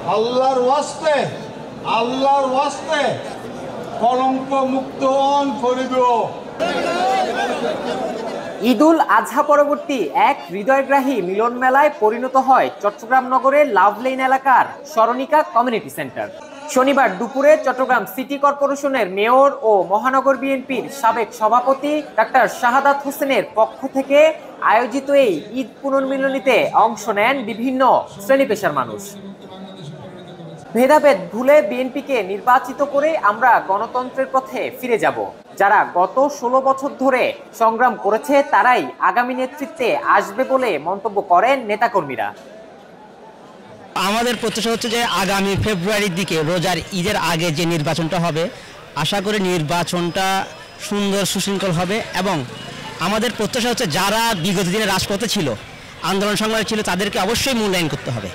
আল্লাহর ওয়াস্তে আল্লাহর ওয়াস্তে কলঙ্ক মুক্ত করিব। ঈদুল আজহা পরবর্তী এক হৃদয়গ্রাহী মিলন মেলায় পরিণত হয় চট্টগ্রাম নগরের লাভ লেন এলাকার স্মরণিকা কমিউনিটি সেন্টার। শনিবার দুপুরে চট্টগ্রাম সিটি কর্পোরেশনের মেয়র ও মহানগর বিএনপির সাবেক সভাপতি ডাক্তার শাহাদাত হোসেনের পক্ষ থেকে আয়োজিত এই ঈদ পুনর্মিলনীতে অংশ নেন বিভিন্ন শ্রেণী পেশার মানুষ। ভেদাভেদ ভুলে বিএনপিকে নির্বাচিত করে আমরা গণতন্ত্রের পথে ফিরে যাব। যারা গত 16 বছর ধরে সংগ্রাম করেছে তারাই আগামী নেতৃত্বে আসবে বলে মন্তব্য করেন নেতাকর্মীরা। আমাদের প্রত্যাশা হচ্ছে যে আগামী ফেব্রুয়ারির দিকে রোজার ঈদের আগে যে নির্বাচনটা হবে, আশা করি নির্বাচনটা সুন্দর সুশৃঙ্খল হবে এবং আমাদের প্রত্যাশা হচ্ছে যারা বিগত দিনে রাজপথে ছিল, আন্দোলন সংগ্রামে ছিল, তাদেরকে অবশ্যই মূল্যায়ন করতে হবে।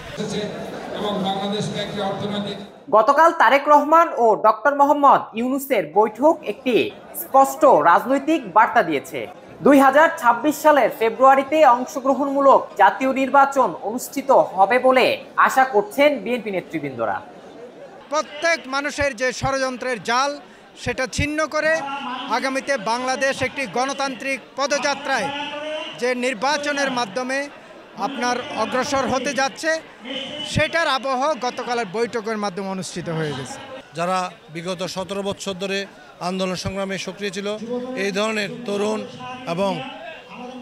গতকাল তারেক রহমান ও ডক্টর মোহাম্মদ ইউনূসের বৈঠক একটি স্পষ্ট রাজনৈতিক বার্তা দিয়েছে। 2026 সালের ফেব্রুয়ারিতে অংশগ্রহণমূলক জাতীয় নির্বাচন অনুষ্ঠিত হবে বলে আশা করছেন বিএনপি নেতৃবৃন্দরা। প্রত্যেক মানুষের যে ষড়যন্ত্রের জাল, সেটা ছিন্ন করে আগামীতে বাংলাদেশ একটি গণতান্ত্রিক পদযাত্রায় যে নির্বাচনের মাধ্যমে আপনার অগ্রসর হতে যাচ্ছে, সেটার আবহ গতকালের বৈঠকের মাধ্যমে অনুষ্ঠিত হয়ে গেছে। যারা বিগত 17 বছর ধরে আন্দোলন সংগ্রামে সক্রিয় ছিল, এই ধরনের তরুণ এবং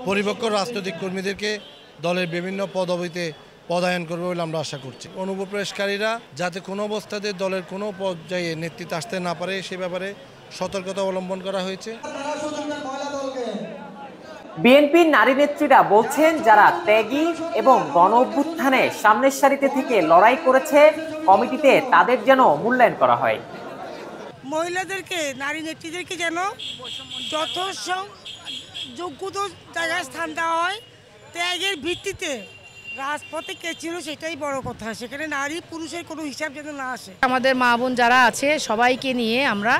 পরিপক্ক রাজনৈতিক কর্মীদেরকে দলের বিভিন্ন পদবিতে পদায়ন করবে বলে আমরা আশা করছি। অনুপ্রবেশকারীরা যাতে কোনো অবস্থাতে দলের কোনো পর্যায়ে নেতৃত্বে আসতে না পারে সে ব্যাপারে সতর্কতা অবলম্বন করা হয়েছে। বিএনপির নারী নেত্রীরা বলছেন, যারা ত্যাগী এবং গণ অভ্যুত্থানে সামনের সারিতে থেকে লড়াই করেছে, কমিটিতে তাদের যেন মূল্যায়ন করা হয়। মহিলাদেরকে, নারী নেত্রীদেরকে যেন যথেষ্ট যোগ্যতা জায়গায় স্থান দেওয়া হয়। ত্যাগের ভিত্তিতে রাজপথে কে ছিল সেটাই বড় কথা, সেখানে নারী পুরুষের কোনো হিসাব যেন না আসে। আমাদের মা বোন যারা আছে সবাইকে নিয়ে আমরা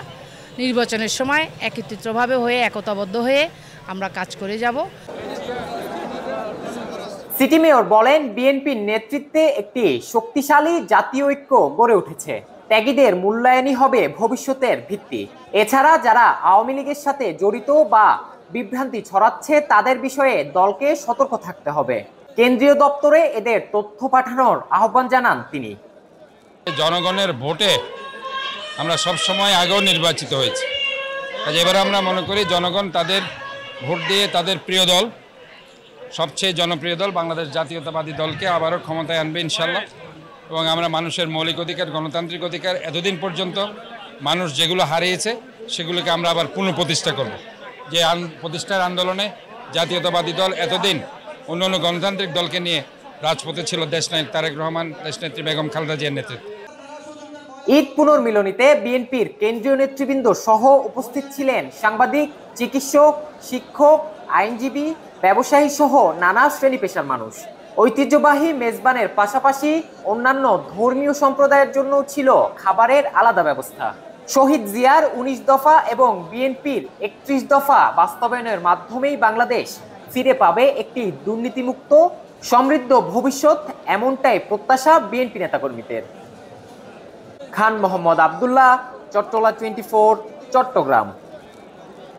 নির্বাচনের সময় একত্রিতভাবে হয়ে, একতাবদ্ধ হয়ে আমরা কাজ করে যাব। সিটি মেয়র বলেন, বিএনপির নেতৃত্বে একটি শক্তিশালী জাতীয় ঐক্য গড়ে উঠেছে। ত্যাগীদের মূল্যায়নই হবে ভবিষ্যতের ভিত্তি। এছাড়া যারা আওয়ামী লীগের সাথে জড়িত বা বিভ্রান্তি ছড়াচ্ছে তাদের বিষয়ে দলকে সতর্ক থাকতে হবে। কেন্দ্রীয় দপ্তরে এদের তথ্য পাঠানোর আহ্বান জানান তিনি। জনগণের ভোটে আমরা সবসময় আগেও নির্বাচিত হয়েছি, আজ এবার আমরা মনে করি জনগণ তাদের ভোট দিয়ে তাদের প্রিয় দল, সবচেয়ে জনপ্রিয় দল বাংলাদেশ জাতীয়তাবাদী দলকে আবারও ক্ষমতায় আনবে ইনশাল্লাহ। এবং আমরা মানুষের মৌলিক অধিকার, গণতান্ত্রিক অধিকার এতদিন পর্যন্ত মানুষ যেগুলো হারিয়েছে সেগুলোকে আমরা আবার পুনঃপ্রতিষ্ঠা করব। যে প্রতিষ্ঠার আন্দোলনে জাতীয়তাবাদী দল এতদিন অন্যান্য গণতান্ত্রিক দলকে নিয়ে রাজপথে ছিল দেশনায়ক তারেক রহমান, দেশনেত্রী বেগম খালেদা জিয়ার নেতৃত্বে। ঈদ পুনর্মিলনীতে বিএনপির কেন্দ্রীয় নেতৃবৃন্দ সহ উপস্থিত ছিলেন সাংবাদিক, চিকিৎসক, শিক্ষক, আইনজীবী, ব্যবসায়ী সহ নানা শ্রেণী পেশার মানুষ। ঐতিহ্যবাহী মেজবানের পাশাপাশি অন্যান্য ধর্মীয় সম্প্রদায়ের জন্য ছিল খাবারের আলাদা ব্যবস্থা। শহীদ জিয়ার 19 দফা এবং বিএনপির 31 দফা বাস্তবায়নের মাধ্যমেই বাংলাদেশ ফিরে পাবে একটি দুর্নীতিমুক্ত সমৃদ্ধ ভবিষ্যৎ, এমনটাই প্রত্যাশা বিএনপি নেতাকর্মীদের। খান মোহাম্মদ আবদুল্লাহ, চট্টলা 24, চট্টগ্রাম।